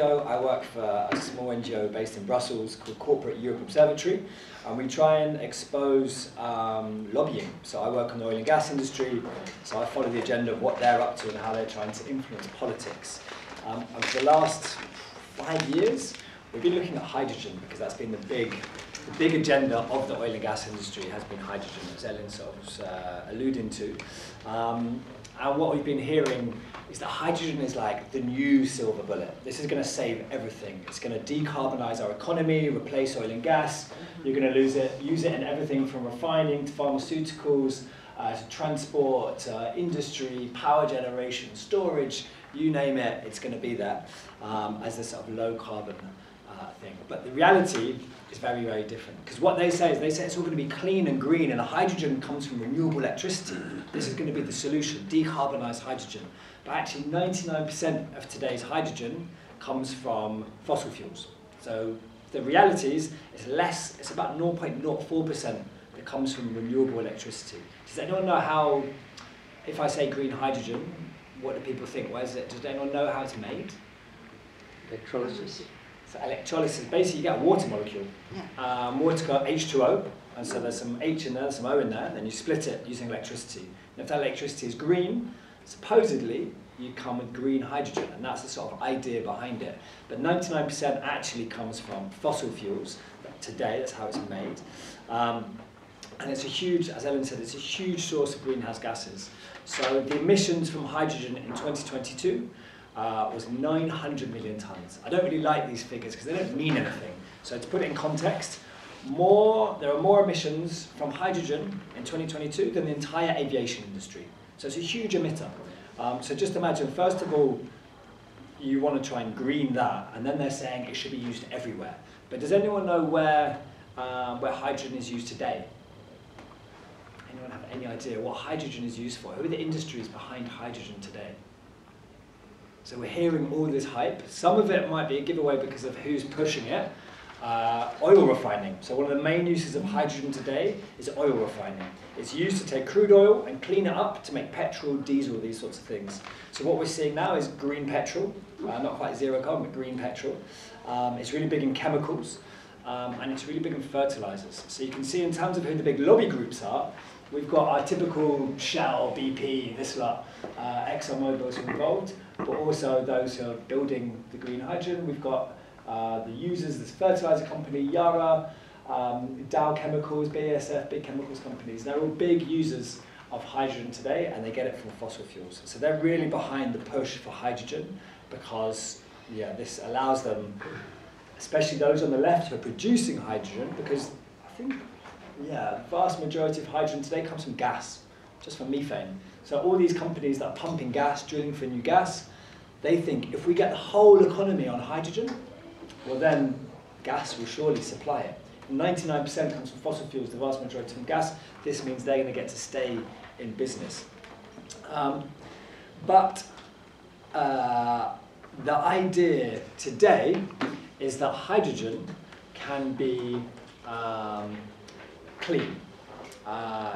I work for a small NGO based in Brussels called Corporate Europe Observatory, and we try and expose lobbying. So I work on the oil and gas industry, so I follow the agenda of what they're up to and how they're trying to influence politics. And for the last 5 years, we've been looking at hydrogen because that's been the big agenda of the oil and gas industry has been hydrogen, as Ellen sort of was alluding to. And what we've been hearing is that hydrogen is like the new silver bullet. This is going to save everything. It's going to decarbonize our economy, replace oil and gas. You're going to use it in everything from refining to pharmaceuticals, to transport, industry, power generation, storage, you name it, it's going to be there as this sort of low carbon thing. But the reality is very, very different. Because what they say is it's all going to be clean and green, and the hydrogen comes from renewable electricity. This is going to be the solution, decarbonise hydrogen. But actually 99% of today's hydrogen comes from fossil fuels. So the reality is it's about 0.04% that comes from renewable electricity. Does anyone know how, if I say green hydrogen, what do people think? Where is it? Does anyone know how it's made? Electrolysis. So electrolysis, basically you get a water molecule. Yeah. Water's got H2O, and so there's some H in there, there's some O in there, and then you split it using electricity. And if that electricity is green, supposedly you come with green hydrogen, and that's the sort of idea behind it. But 99% actually comes from fossil fuels. Today, that's how it's made. And it's a huge, as Ellen said, it's a huge source of greenhouse gases. So the emissions from hydrogen in 2022 was 900 million tonnes. I don't really like these figures because they don't mean anything. So to put it in context, there are more emissions from hydrogen in 2022 than the entire aviation industry. So it's a huge emitter. So just imagine, first of all, you want to try and green that, and then they're saying it should be used everywhere. But does anyone know where hydrogen is used today? Anyone have any idea what hydrogen is used for? Who are the industries behind hydrogen today? So we're hearing all this hype. Some of it might be a giveaway because of who's pushing it. Oil refining. So one of the main uses of hydrogen today is oil refining. It's used to take crude oil and clean it up to make petrol, diesel, these sorts of things. So what we're seeing now is green petrol, not quite zero carbon, but green petrol. It's really big in chemicals, and it's really big in fertilizers. So you can see in terms of who the big lobby groups are, we've got our typical Shell, BP, this lot, ExxonMobil's involved, but also those who are building the green hydrogen. We've got the users, this fertilizer company, Yara, Dow Chemicals, BASF, big chemicals companies. They're all big users of hydrogen today, and they get it from fossil fuels. So they're really behind the push for hydrogen because, yeah, this allows them, especially those on the left who are producing hydrogen, because I think, yeah, the vast majority of hydrogen today comes from gas, just from methane. So all these companies that are pumping gas, drilling for new gas, they think if we get the whole economy on hydrogen, well then gas will surely supply it. 99% comes from fossil fuels, the vast majority from gas. This means they're going to get to stay in business. But the idea today is that hydrogen can be clean.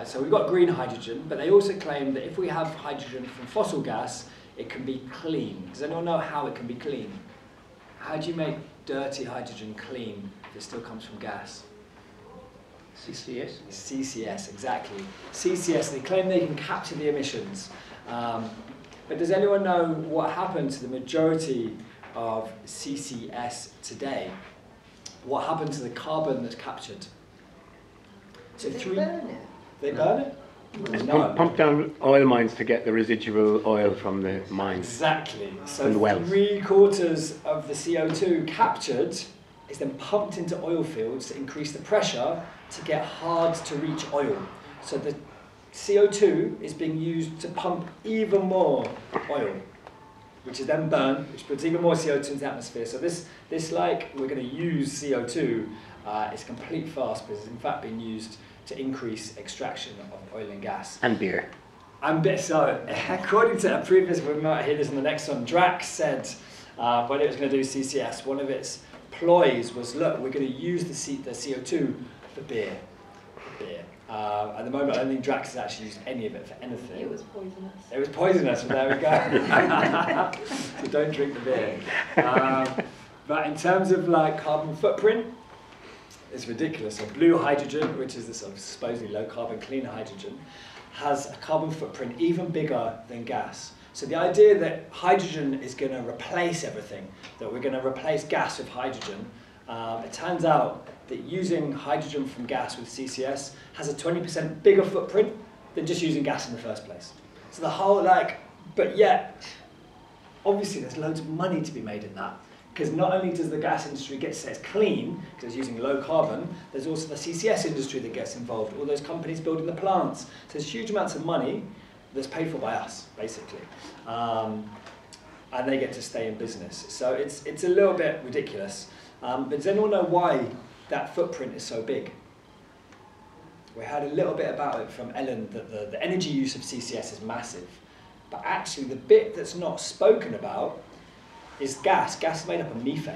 So we've got green hydrogen, but they also claim that if we have hydrogen from fossil gas, it can be clean. Does anyone know how it can be clean? How do you make dirty hydrogen clean if it still comes from gas? CCS? CCS, exactly. CCS, they claim they can capture the emissions. But does anyone know what happened to the majority of CCS today? What happened to the carbon that's captured? So They burn it. They burn it? No. Pump down oil mines to get the residual oil from the mines. Exactly. So And the wells. 3/4 of the CO2 captured is then pumped into oil fields to increase the pressure to get hard to reach oil. So the CO2 is being used to pump even more oil, which is then burned, which puts even more CO2 into the atmosphere. So this like we're going to use CO2 is complete farce, because it's in fact being used to increase extraction of oil and gas. And beer. So, according to a previous, we might hear this in the next one, Drax said when it was going to do CCS, one of its ploys was, look, we're going to use the CO2 for beer. beer. At the moment, I don't think Drax has actually used any of it for anything. It was poisonous. It was poisonous, and there we go. So don't drink the beer. But in terms of like carbon footprint, it's ridiculous. So blue hydrogen, which is the sort of supposedly low carbon clean hydrogen, has a carbon footprint even bigger than gas. So the idea that hydrogen is going to replace everything, that we're going to replace gas with hydrogen, it turns out that using hydrogen from gas with CCS has a 20% bigger footprint than just using gas in the first place. So the whole but yet, obviously there's loads of money to be made in that. Because not only does the gas industry get to say it's clean, because it's using low carbon, there's also the CCS industry that gets involved, all those companies building the plants. So there's huge amounts of money that's paid for by us, basically. And they get to stay in business. So it's a little bit ridiculous. But does anyone know why that footprint is so big? We heard a little bit about it from Ellen, that the energy use of CCS is massive. But actually the bit that's not spoken about is gas. Gas is made up of methane.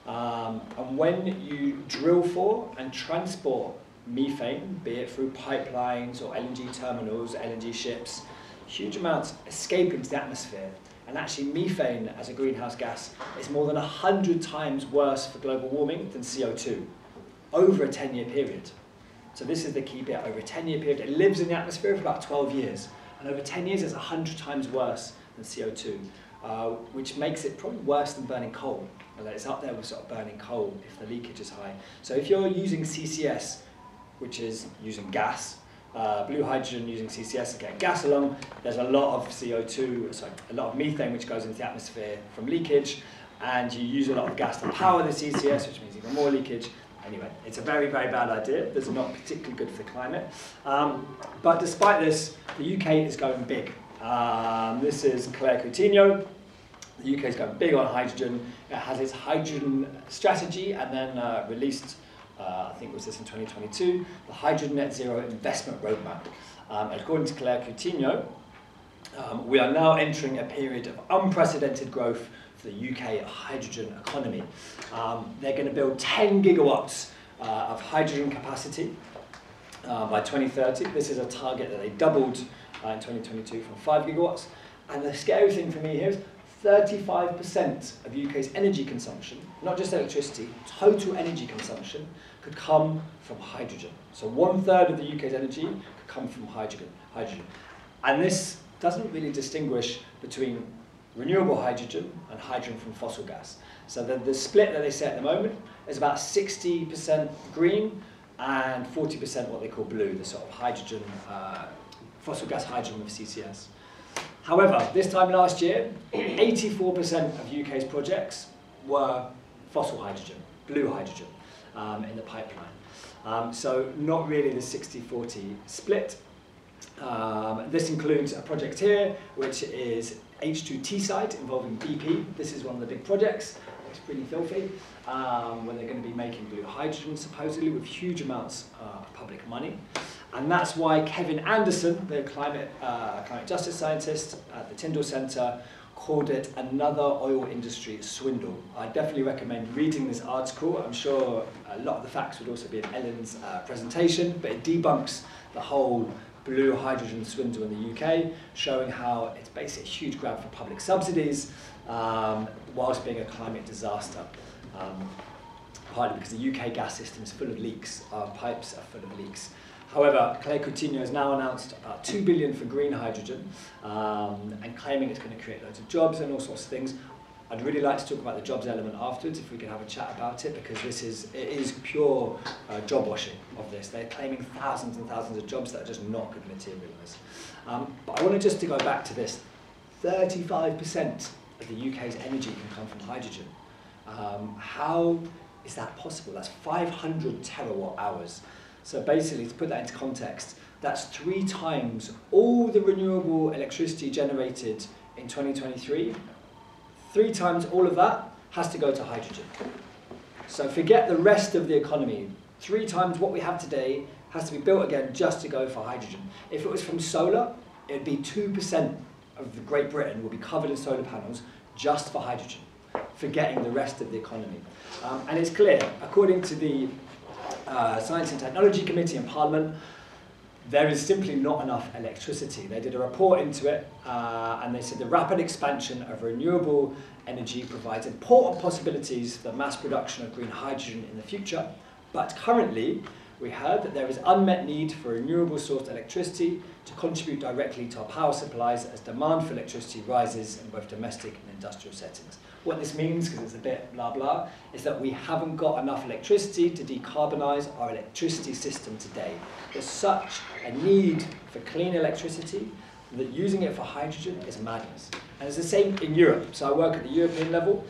And when you drill for and transport methane, be it through pipelines or LNG terminals, LNG ships, huge amounts escape into the atmosphere. And actually methane as a greenhouse gas is more than 100 times worse for global warming than CO2 over a 10-year period. So this is the key bit. Over a 10-year period, it lives in the atmosphere for about 12 years. And over 10 years, it's 100 times worse than CO2. Which makes it probably worse than burning coal. It's up there with sort of burning coal if the leakage is high. So if you're using CCS, which is using gas, blue hydrogen using CCS to get gas along, there's a lot of a lot of methane which goes into the atmosphere from leakage, and you use a lot of gas to power the CCS, which means even more leakage. Anyway, it's a very, very bad idea. It's not particularly good for the climate. But despite this, the UK is going big. This is Claire Coutinho. The UK is going big on hydrogen. It has its hydrogen strategy and then released, I think it was this in 2022, the Hydrogen Net Zero Investment Roadmap. According to Claire Coutinho, we are now entering a period of unprecedented growth for the UK hydrogen economy. They're going to build 10 gigawatts of hydrogen capacity by 2030. This is a target that they doubled in 2022 from 5 gigawatts. And the scary thing for me here is 35% of UK's energy consumption, not just electricity, total energy consumption, could come from hydrogen. So 1/3 of the UK's energy could come from hydrogen. And this doesn't really distinguish between renewable hydrogen and hydrogen from fossil gas. So the split that they say at the moment is about 60% green and 40% what they call blue, the sort of hydrogen, fossil gas hydrogen with CCS. However, this time last year, 84% of UK's projects were fossil hydrogen, blue hydrogen, in the pipeline. So not really the 60-40 split. This includes a project here, which is H2 Teesside involving BP. This is one of the big projects. It's pretty filthy, where they're going to be making blue hydrogen, supposedly, with huge amounts of public money. And that's why Kevin Anderson, the climate justice scientist at the Tyndall Centre, called it another oil industry swindle. I definitely recommend reading this article. I'm sure a lot of the facts would also be in Ellen's presentation, but it debunks the whole blue hydrogen swindle in the UK, showing how it's basically a huge grab for public subsidies, whilst being a climate disaster. Partly because the UK gas system is full of leaks, our pipes are full of leaks. However, Claire Coutinho has now announced about $2 billion for green hydrogen, and claiming it's going to create loads of jobs and all sorts of things. I'd really like to talk about the jobs element afterwards, if we could have a chat about it, because it is pure job washing of this. They're claiming thousands and thousands of jobs that are just not going to materialise. But I wanted just to go back to this. 35% of the UK's energy can come from hydrogen. How is that possible? That's 500 terawatt hours. So basically, to put that into context, that's 3 times all the renewable electricity generated in 2023. 3 times all of that has to go to hydrogen. So forget the rest of the economy. 3 times what we have today has to be built again just to go for hydrogen. If it was from solar, it would be 2% of Great Britain will be covered in solar panels just for hydrogen, forgetting the rest of the economy. And it's clear, according to the Science and Technology Committee in Parliament, there is simply not enough electricity. They did a report into it, and they said the rapid expansion of renewable energy provides important possibilities for the mass production of green hydrogen in the future, but currently we heard that there is unmet need for renewable sourced electricity to contribute directly to our power supplies as demand for electricity rises in both domestic and industrial settings. What this means, because it's a bit blah blah, is that we haven't got enough electricity to decarbonise our electricity system today. There's such a need for clean electricity that using it for hydrogen is madness. And it's the same in Europe. So I work at the European level.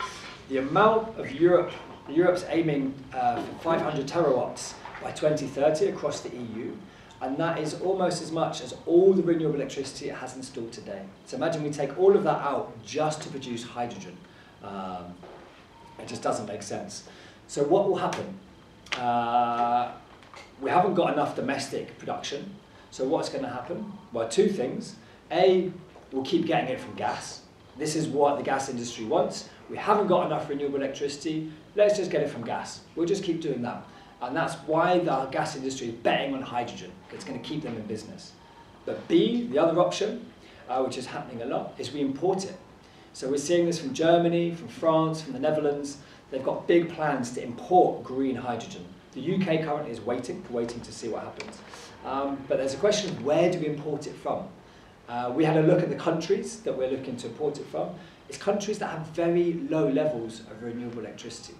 The amount of Europe's aiming for 500 terawatts by 2030 across the EU, and that is almost as much as all the renewable electricity it has installed today. So imagine we take all of that out just to produce hydrogen. It just doesn't make sense. So what will happen? We haven't got enough domestic production. So what's going to happen? Well, two things. A, we'll keep getting it from gas. This is what the gas industry wants. We haven't got enough renewable electricity. Let's just get it from gas. We'll just keep doing that. And that's why the gas industry is betting on hydrogen. It's going to keep them in business. But B, the other option, which is happening a lot, is we import it. So we're seeing this from Germany, from France, from the Netherlands. They've got big plans to import green hydrogen. The UK currently is waiting to see what happens. But there's a question of where do we import it from? We had a look at the countries that we're looking to import it from. It's countries that have very low levels of renewable electricity.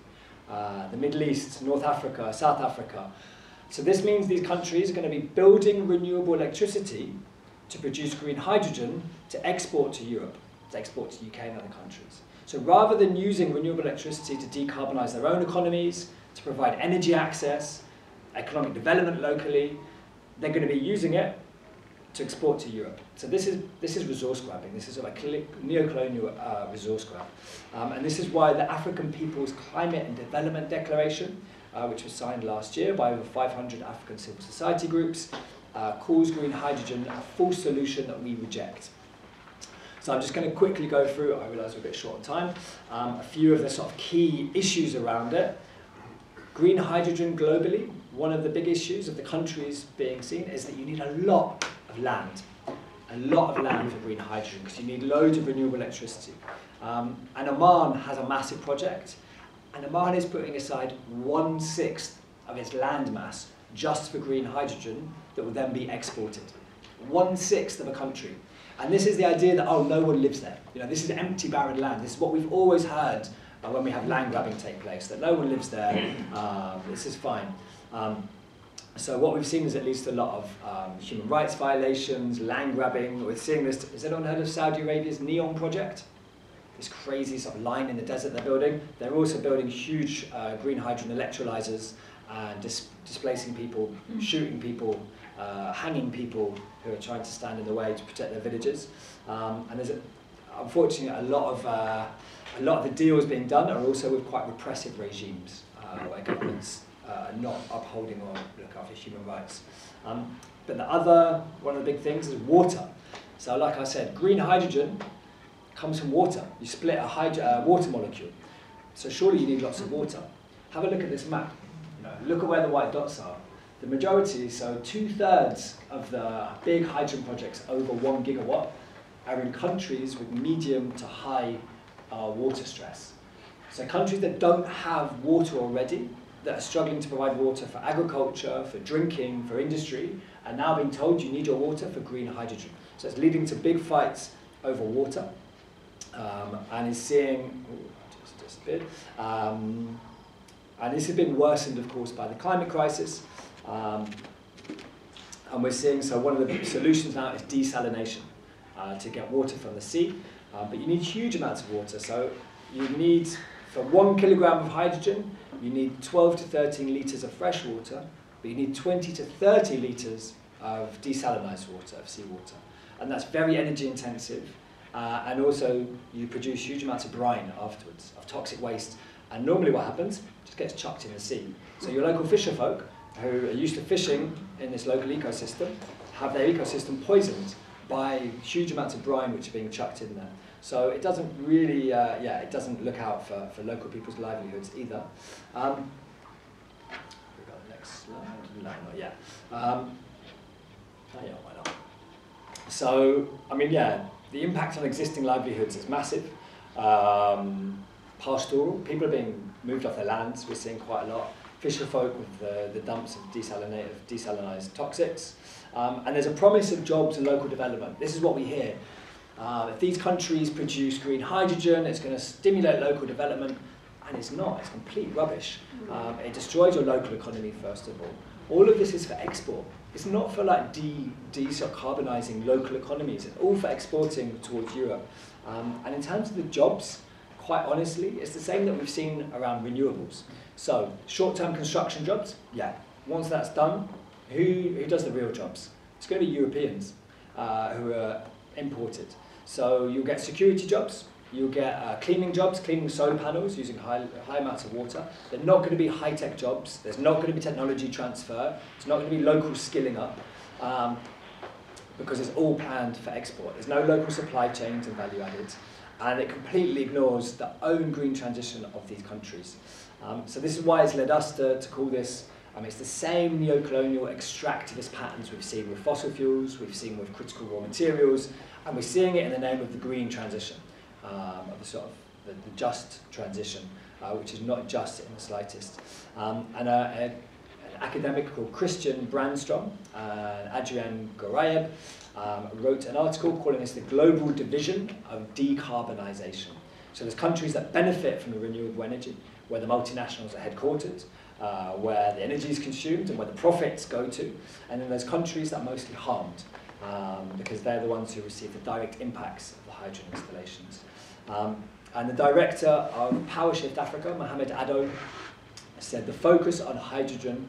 The Middle East, North Africa, South Africa. So this means these countries are going to be building renewable electricity to produce green hydrogen to export to Europe, to export to UK and other countries. So rather than using renewable electricity to decarbonise their own economies, to provide energy access, economic development locally, they're going to be using it to export to Europe. So this is resource grabbing. This is sort of a neo-colonial resource grab. And this is why the African People's Climate and Development Declaration, which was signed last year by over 500 African civil society groups, calls green hydrogen a full solution that we reject. So I'm just going to quickly go through, I realise we're a bit short on time, a few of the sort of key issues around it. Green hydrogen globally, one of the big issues of the countries being seen is that you need a lot of land for green hydrogen because you need loads of renewable electricity. And Oman has a massive project, and Oman is putting aside 1/6 of its land mass just for green hydrogen that will then be exported. 1/6 of a country. And this is the idea that, oh, no one lives there. You know, this is empty, barren land. This is what we've always heard when we have land grabbing take place, that no one lives there, this is fine. So what we've seen is at least a lot of human rights violations, land grabbing. We're seeing this, has anyone heard of Saudi Arabia's NEOM project? This crazy sort of line in the desert they're building. They're also building huge green hydrogen electrolyzers and displacing people, shooting people, hanging people who are trying to stand in the way to protect their villages. And there's, unfortunately, a lot of the deals being done are also with quite repressive regimes, where governments are not upholding or look after human rights. But one of the big things is water. So like I said, green hydrogen comes from water. You split a water molecule. So surely you need lots of water. Have a look at this map. You know, look at where the white dots are. The majority, so 2/3 of the big hydrogen projects over 1 gigawatt are in countries with medium to high water stress. So countries that don't have water already, that are struggling to provide water for agriculture, for drinking, for industry, are now being told you need your water for green hydrogen. So it's leading to big fights over water, and is seeing, just disappeared, and this has been worsened, of course, by the climate crisis. And we're seeing, so one of the solutions now is desalination, to get water from the sea, but you need huge amounts of water. So you need, for 1 kilogram of hydrogen, you need 12 to 13 litres of fresh water, but you need 20 to 30 litres of desalinized water, of seawater. And that's very energy intensive, and also you produce huge amounts of brine afterwards, of toxic waste. And normally what happens, it just gets chucked in the sea. So your local fisher folk, who are used to fishing in this local ecosystem, have their ecosystem poisoned by huge amounts of brine which are being chucked in there. So it doesn't really, it doesn't look out for local people's livelihoods either. we got the next slide? No, not yet. Oh yeah, why not? So, I mean, yeah, the impact on existing livelihoods is massive. Pastoral, people are being moved off their lands, we're seeing quite a lot. Fisher folk with the dumps of desalinized toxics. And there's a promise of jobs and local development. This is what we hear. If these countries produce green hydrogen, it's going to stimulate local development, and it's not, it's complete rubbish. It destroys your local economy, first of all. All of this is for export. It's not for like decarbonizing local economies, it's all for exporting towards Europe. And in terms of the jobs, quite honestly, it's the same that we've seen around renewables. So, short-term construction jobs, yeah. Once that's done, who does the real jobs? It's going to be Europeans who are imported. So you'll get security jobs, you'll get cleaning jobs, cleaning solar panels using high amounts of water. They're not going to be high-tech jobs. There's not going to be technology transfer. It's not going to be local skilling up because it's all planned for export. There's no local supply chains and value added. And it completely ignores the own green transition of these countries. So this is why it's led us to call this, it's the same neo-colonial extractivist patterns we've seen with fossil fuels, we've seen with critical raw materials, and we're seeing it in the name of the green transition, of the sort of the just transition, which is not just in the slightest. An academic called Christian Brandstrom and Adrian Gorayeb wrote an article calling this the global division of decarbonisation. So there's countries that benefit from the renewable energy, where the multinationals are headquartered, where the energy is consumed and where the profits go to, and then there's countries that are mostly harmed, because they're the ones who receive the direct impacts of the hydrogen installations. And the director of PowerShift Africa, Mohamed Addo, said the focus on hydrogen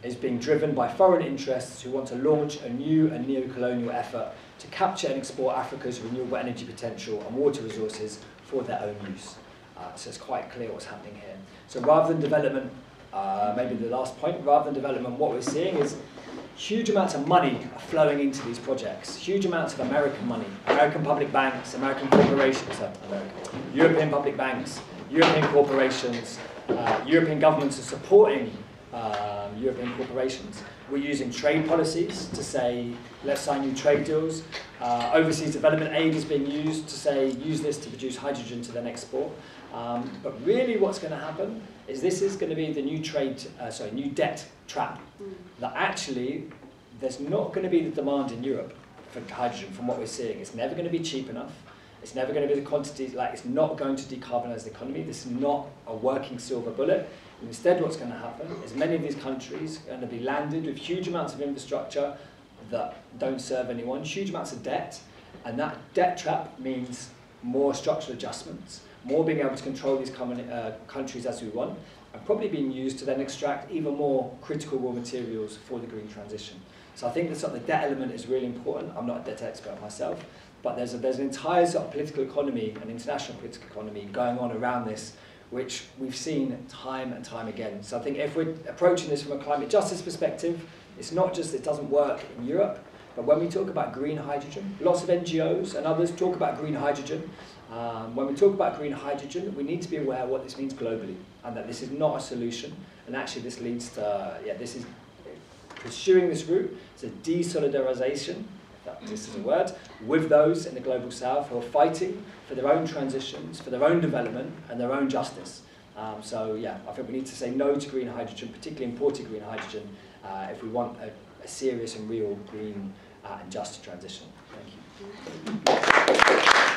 is being driven by foreign interests who want to launch a new and neo-colonial effort to capture and export Africa's renewable energy potential and water resources for their own use. So it's quite clear what's happening here. So rather than development, maybe the last point, rather than development, what we're seeing is huge amounts of money are flowing into these projects, huge amounts of American money, American public banks, American corporations, European public banks, European corporations, European governments are supporting European corporations. We're using trade policies to say, let's sign new trade deals. Overseas development aid is being used to say, use this to produce hydrogen to then export. But really what's going to happen is this is going to be the new new debt trap. That actually, there's not going to be the demand in Europe for hydrogen from what we're seeing. It's never going to be cheap enough. It's never going to be the quantities, it's not going to decarbonize the economy. This is not a working silver bullet. And instead what's going to happen is many of these countries are going to be landed with huge amounts of infrastructure that don't serve anyone, huge amounts of debt, and that debt trap means more structural adjustments, more being able to control these countries as we want, and probably being used to then extract even more critical raw materials for the green transition. So I think the debt element is really important. I'm not a debt expert myself, but there's an entire sort of political economy, an international political economy going on around this, which we've seen time and time again. So I think if we're approaching this from a climate justice perspective, it's not just it doesn't work in Europe, but when we talk about green hydrogen, lots of NGOs and others talk about green hydrogen. When we talk about green hydrogen, we need to be aware of what this means globally, and that this is not a solution. And actually this leads to, this is pursuing this route, it's a desolidarization, if this is a word, with those in the global south who are fighting for their own transitions, for their own development and their own justice. I think we need to say no to green hydrogen, particularly imported green hydrogen, if we want a serious and real green and just transition. Thank you.